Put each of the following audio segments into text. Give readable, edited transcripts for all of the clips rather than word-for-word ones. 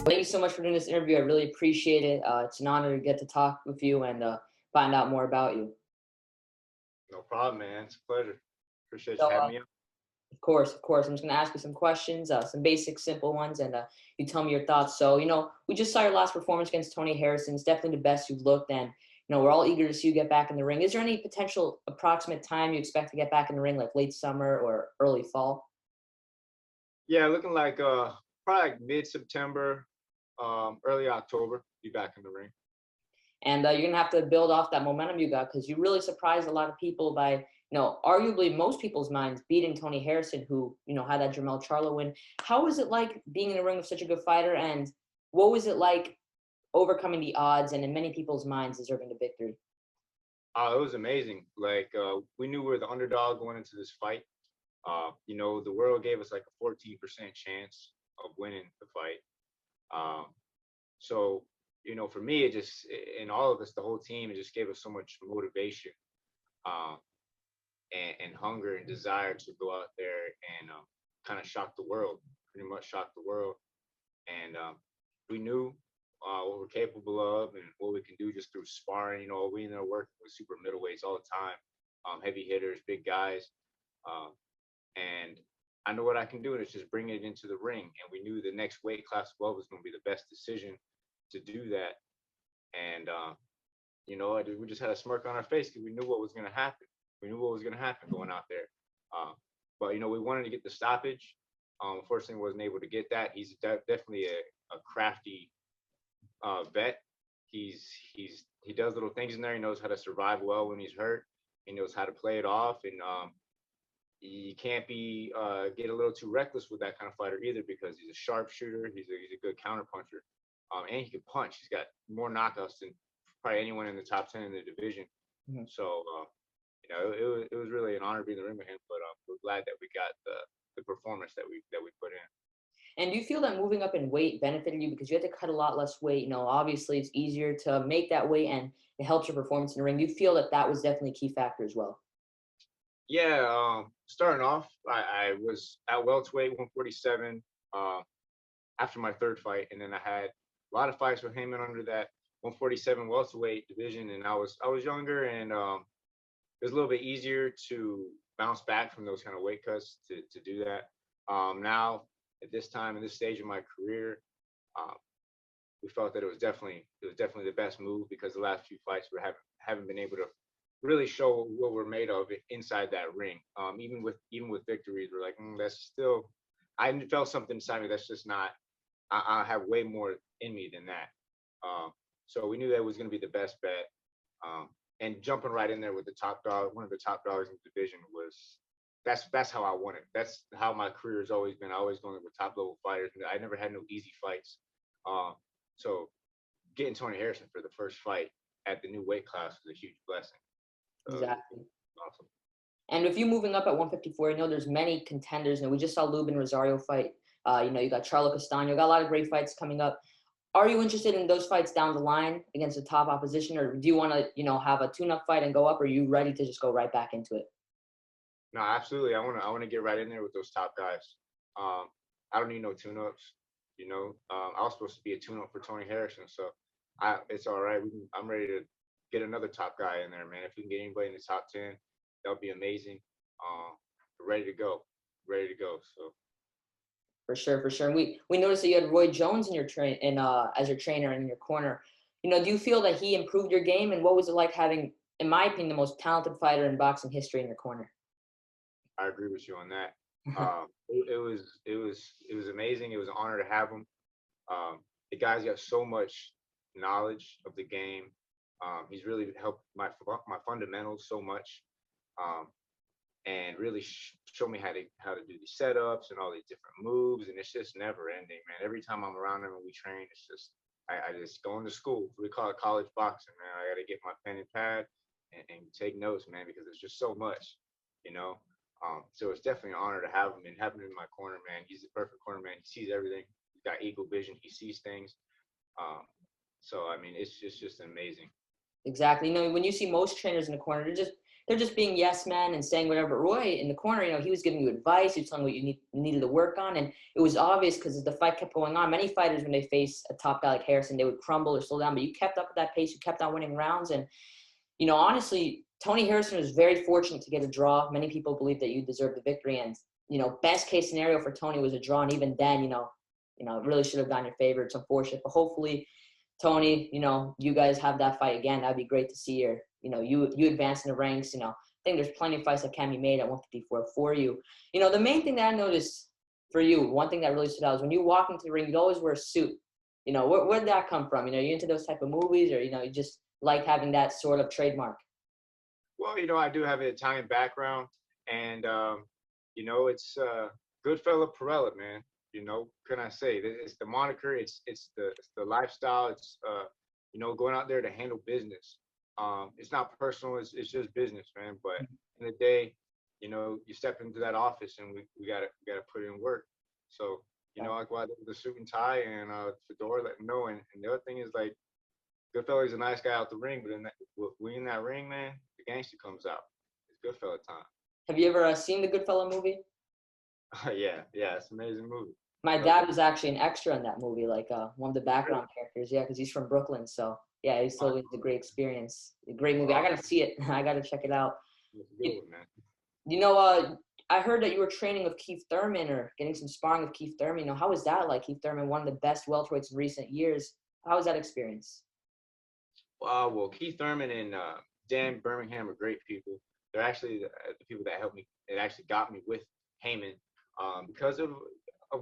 Thank you so much for doing this interview. I really appreciate it. It's an honor to get to talk with you and find out more about you. No problem, man. It's a pleasure. Appreciate So, you having me on. of course. I'm just going to ask you some questions, some basic, simple ones, and you tell me your thoughts. So, we just saw your last performance against Tony Harrison. It's definitely the best you've looked, and we're all eager to see you get back in the ring. Is there any potential approximate time you expect to get back in the ring, like late summer or early fall? Yeah, looking like probably like mid-September, early October, be back in the ring. And you're gonna have to build off that momentum you got because you really surprised a lot of people by, arguably most people's minds beating Tony Harrison, who had that Jermell Charlo win. How was it like being in the ring with such a good fighter, and what was it like overcoming the odds and in many people's minds deserving the victory? It was amazing. Like we knew we were the underdog going into this fight. The world gave us like a 14% chance of winning the fight. So for me, it just and all of us, the whole team, it just gave us so much motivation, um, and hunger and desire to go out there and kind of shock the world. Pretty much shock the world, and we knew what we're capable of and what we can do just through sparring. We ended up working with super middleweights all the time, heavy hitters, big guys, um, and I know what I can do, and it's just bring it into the ring. And we knew the next weight class above was going to be the best decision to do that. And we just had a smirk on our face because we knew what was going to happen. We knew what was going to happen going out there. Uh, but we wanted to get the stoppage. Unfortunately, wasn't able to get that. He's definitely a crafty vet. He does little things in there. He knows how to survive well when he's hurt. He knows how to play it off, and you can't be get a little too reckless with that kind of fighter either because he's a sharpshooter. He's a good counter puncher, and he can punch. He's got more knockouts than probably anyone in the top 10 in the division. Mhm. So it was really an honor being in the ring with him. But we're glad that we got the performance that we put in. And do you feel that moving up in weight benefited you because you had to cut a lot less weight? Obviously it's easier to make that weight and it helps your performance in the ring. Do you feel that that was definitely a key factor as well? Yeah, starting off, I was at welterweight 147 after my third fight, and then I had a lot of fights with Heyman under that 147 welterweight division, and I was younger, and it was a little bit easier to bounce back from those kind of weight cuts to do that. Now at this time in this stage of my career, um, we felt that it was definitely the best move because the last few fights we haven't been able to really show what we're made of inside that ring. Even with victories, we're like, that's still. I felt something inside me that's just not. I have way more in me than that. So we knew that was going to be the best bet. And jumping right in there with the top dog, one of the top dogs in the division was. That's how I want it. That's how my career has always been. I always going with top level fighters. I never had no easy fights. Um, so getting Tony Harrison for the first fight at the new weight class was a huge blessing. Exactly. Awesome. And with you moving up at 154, there's many contenders. We just saw Lubin Rosario fight. You got Charlo Castano. You got a lot of great fights coming up. Are you interested in those fights down the line against the top opposition, or do you want to, have a tune-up fight and go up? Or are you ready to just go right back into it? No, absolutely. I want to get right in there with those top guys. I don't need no tune-ups. I was supposed to be a tune-up for Tony Harrison, so it's all right. I'm ready to get another top guy in there, man. If we can get anybody in the top 10, that would be amazing. We're ready to go. Ready to go. So For sure, for sure. And we noticed that you had Roy Jones in your as your trainer and in your corner. Do you feel that he improved your game? And what was it like having, in my opinion, the most talented fighter in boxing history in your corner? I agree with you on that. It was amazing. It was an honor to have him. The guy's got so much knowledge of the game. He's really helped my fundamentals so much, and really show me how to do these setups and all these different moves. And it's just never ending, man. Every time I'm around him and we train, it's just I just going to school. We call it college boxing, man. I got to get my pen and pad and take notes, man, because it's just so much, you know. So it's definitely an honor to have him and have him in my corner, man. He's the perfect corner, man. He sees everything. He's got eagle vision. He sees things. Um, so I mean, it's just amazing. Exactly. When you see most trainers in the corner, they're just they're just being yes men and saying whatever. Roy in the corner, he was giving you advice. He was telling you what needed to work on, and it was obvious because as the fight kept going on, many fighters when they face a top guy like Harrison, they would crumble or slow down. But you kept up at that pace. You kept on winning rounds, and honestly, Tony Harrison was very fortunate to get a draw. Many people believe that you deserved the victory, and best case scenario for Tony was a draw, and even then, it really should have gone your favor. It's unfortunate, but hopefully, Tony, you guys have that fight again. That'd be great to see you advance in the ranks. I think there's plenty of fights that can be made at 154 for you. The main thing that I noticed for you, one thing that really stood out is when you walk into the ring, you'd always wear a suit. Where did that come from? You into those type of movies, or you just like having that sort of trademark? Well, I do have an Italian background, and it's Goodfella Perrella, man. Can I say it's the moniker? It's the lifestyle. It's going out there to handle business. It's not personal. It's just business, man. But in the day, you step into that office, and we gotta put in work. So I go out there with a suit and tie and fedora, let them know. And the other thing is like, Goodfella is a nice guy out the ring, but when in that ring, man, the gangster comes out. It's Goodfella time. Have you ever seen the Goodfella movie? Yeah, it's an amazing movie. My dad was actually an extra in that movie, like one of the background characters. Yeah, because he's from Brooklyn, so yeah, it's always a great experience. A great movie. I gotta see it. I gotta check it out. It's a good one, man. I heard that you were training with Keith Thurman or getting some sparring with Keith Thurman. How was that like? Keith Thurman, one of the best welterweights in recent years. How was that experience? Well, Keith Thurman and Dan Birmingham are great people. They're actually the people that helped me. It actually got me with Heyman because of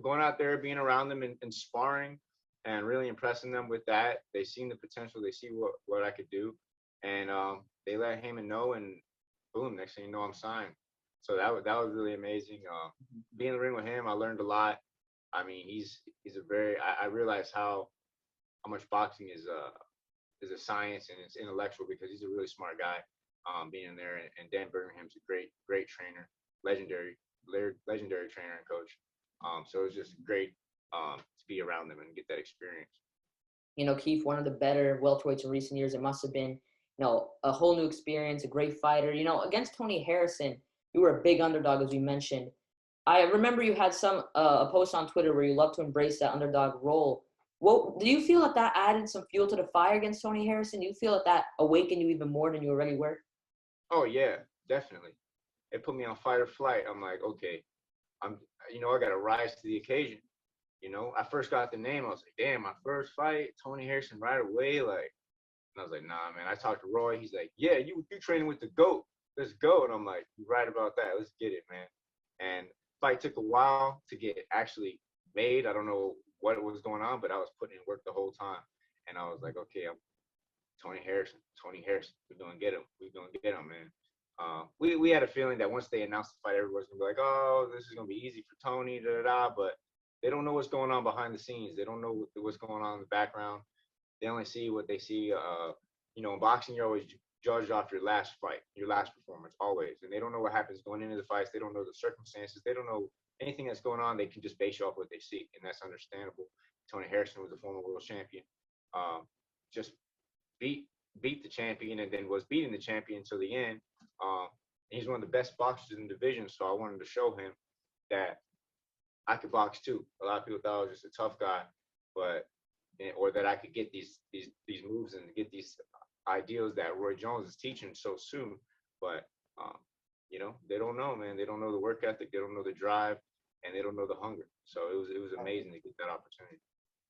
going out there, being around them and sparring and really impressing them with that. They seen the potential. They see what I could do. And they let Heyman know, and boom, next thing you know, I'm signed. So that was really amazing. Being in the ring with him, I learned a lot. I mean, he's a very, I realized how much boxing is a science and it's intellectual because he's a really smart guy. Being in there, and Dan Birmingham's a great trainer, legendary trainer and coach. So it was just great to be around them and get that experience. Keith, one of the better welterweights in recent years. It must have been, a whole new experience, a great fighter. Against Tony Harrison, you were a big underdog, as you mentioned. I remember you had a post on Twitter where you love to embrace that underdog role. What do you feel that added some fuel to the fire against Tony Harrison? Do you feel that awakened you even more than you already were? Oh yeah, definitely. It put me on fight or flight. I'm like, okay, I got to rise to the occasion. I first got the name. I was like, damn, my first fight, Tony Harrison right away. Like, and I was like, nah, man. I talked to Roy. He's like, yeah, you training with the GOAT. Let's go. And I'm like, you're right about that. Let's get it, man. And fight took a while to get actually made. I don't know what was going on, but I was putting in work the whole time. And I was like, okay, I'm Tony Harrison. We're gonna get him, man. We had a feeling that once they announced the fight, everyone's gonna be like, oh, this is gonna be easy for Tony, da da da. But they don't know what's going on behind the scenes. They don't know what's going on in the background. They only see what they see. In boxing, you're always judged off your last fight, your last performance, always. And they don't know what happens going into the fights. They don't know the circumstances. They don't know anything that's going on. They can just base you off what they see, and that's understandable. Tony Harrison was a former world champion. Just beat the champion, and then was beating the champion until the end. He's one of the best boxers in the division, so I wanted to show him that I could box too. A lot of people thought I was just a tough guy, or that I could get these moves and get these ideals that Roy Jones is teaching so soon. But they don't know, man. They don't know the work ethic. They don't know the drive, and they don't know the hunger. So it was amazing to get that opportunity.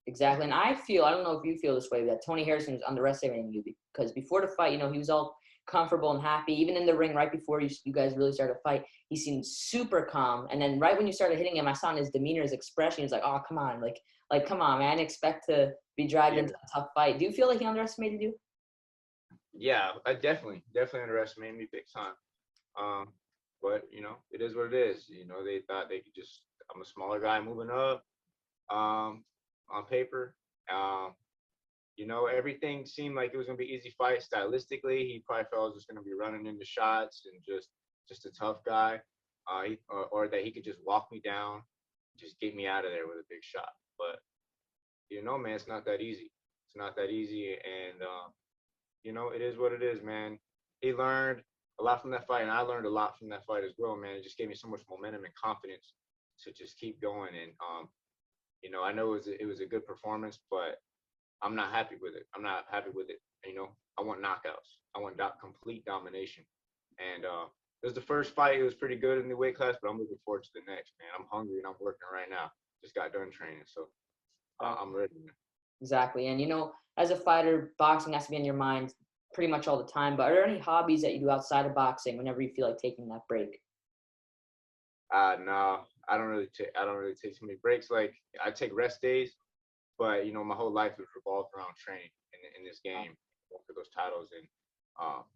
Exactly. And I don't know if you feel this way, that Tony Harrison was underestimating you because before the fight, he was all comfortable and happy. Even in the ring, right before you guys really started to fight, he seemed super calm. And then right when you started hitting him, I saw in his demeanor, his expression, he was like, oh, come on. Like, come on, man. I didn't expect to be dragged into a tough fight. Do you feel like he underestimated you? Yeah, I definitely underestimated me big time. But it is what it is. They thought they could just, I'm a smaller guy moving up. On paper. Everything seemed like it was gonna be easy fight stylistically. He probably felt I was just gonna be running into shots and just a tough guy, or that he could just walk me down, just get me out of there with a big shot. But man, it's not that easy. It's not that easy, and it is what it is, man. He learned. a lot from that fight, and I learned a lot from that fight as well, man. It just gave me so much momentum and confidence to just keep going. And I know it was a good performance, but I'm not happy with it. I'm not happy with it. I want knockouts. I want complete domination. And it was the first fight. It was pretty good in the weight class, but I'm looking forward to the next, man. I'm hungry and I'm working right now. Just got done training, so I'm ready. Exactly. And as a fighter, boxing has to be in your mind pretty much all the time. But are there any hobbies that you do outside of boxing whenever you feel like taking that break? No, I don't really take too many breaks. Like I take rest days, but my whole life is revolved around training in this game, going for those titles and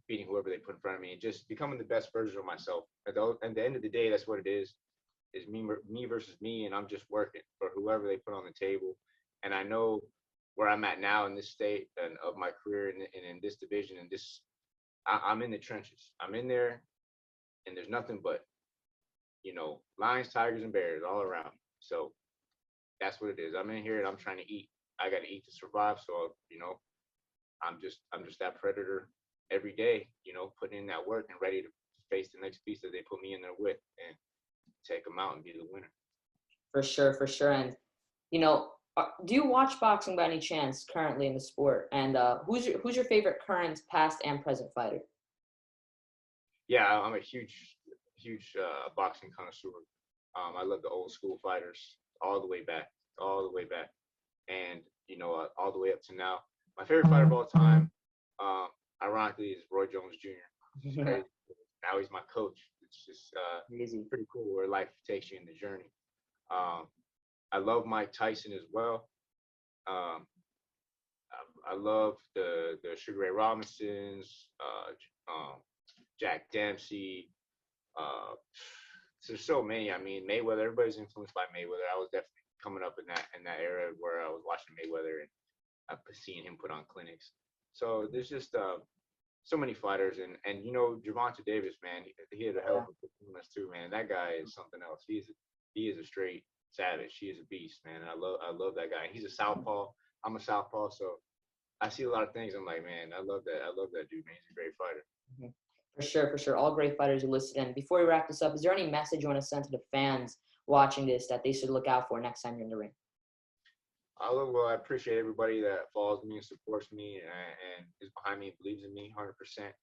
beating whoever they put in front of me, and just becoming the best version of myself. At the end of the day, that's what it is me versus me, and I'm just working for whoever they put on the table. And I know where I'm at now in this state and of my career and in this division, and I'm in the trenches. I'm in there, and there's nothing but lions, tigers, and bears all around. So that's what it is. I'm in here and I'm trying to eat. I got to eat to survive. So I'm just that predator every day. Putting in that work and ready to face the next piece that they put me in there with and take them out and be the winner. For sure, for sure. And do you watch boxing by any chance currently in the sport? And who's your favorite current, past, and present fighter? Yeah, I'm a huge boxing connoisseur. I love the old school fighters all the way back, and all the way up to now. My favorite fighter of all time, uh, ironically, is Roy Jones Jr. Which is crazy. Now he's my coach. It's just Easy. pretty cool where life takes you in the journey. Um, I love Mike Tyson as well. Um, I love the Sugar Ray Robinsons, Jack Dempsey. Uh, so there's so many. I mean, Mayweather. Everybody's influenced by Mayweather. I was definitely coming up in that era where I was watching Mayweather and seeing him put on clinics. So there's just so many fighters, and Gervonta Davis, man, he had a hell of a performance too, man. That guy is something else. He is a straight savage. He is a beast, man. And I love that guy. He's a southpaw. I'm a southpaw, so I see a lot of things. I'm like, man, I love that. I love that dude, man. He's a great fighter. Mhm. For sure, for sure. All great fighters you listed in. Before we wrap this up, is there any message you want to send to the fans watching this that they should look out for next time you're in the ring? I appreciate everybody that follows me and supports me and is behind me and believes in me 100%.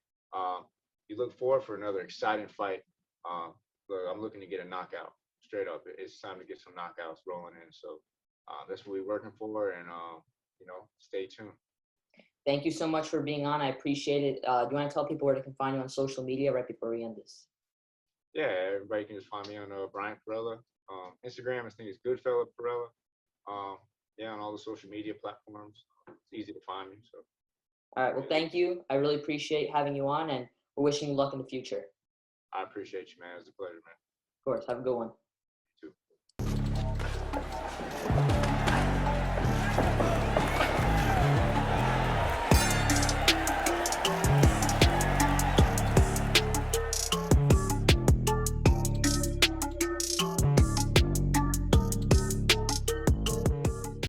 You look forward for another exciting fight. Look, I'm looking to get a knockout straight up. It's time to get some knockouts rolling in. So that's what we're working for, and stay tuned. Thank you so much for being on. I appreciate it. Do you want to tell people where they can find you on social media right before we end this? Yeah, everybody can just find me on Bryant Perrella. Instagram, I think it's Goodfella Perrella. Yeah, on all the social media platforms. It's easy to find me. So. All right. Well, thank you. I really appreciate having you on, and we're wishing you luck in the future. I appreciate you, man. It's a pleasure, man. Of course. Have a good one.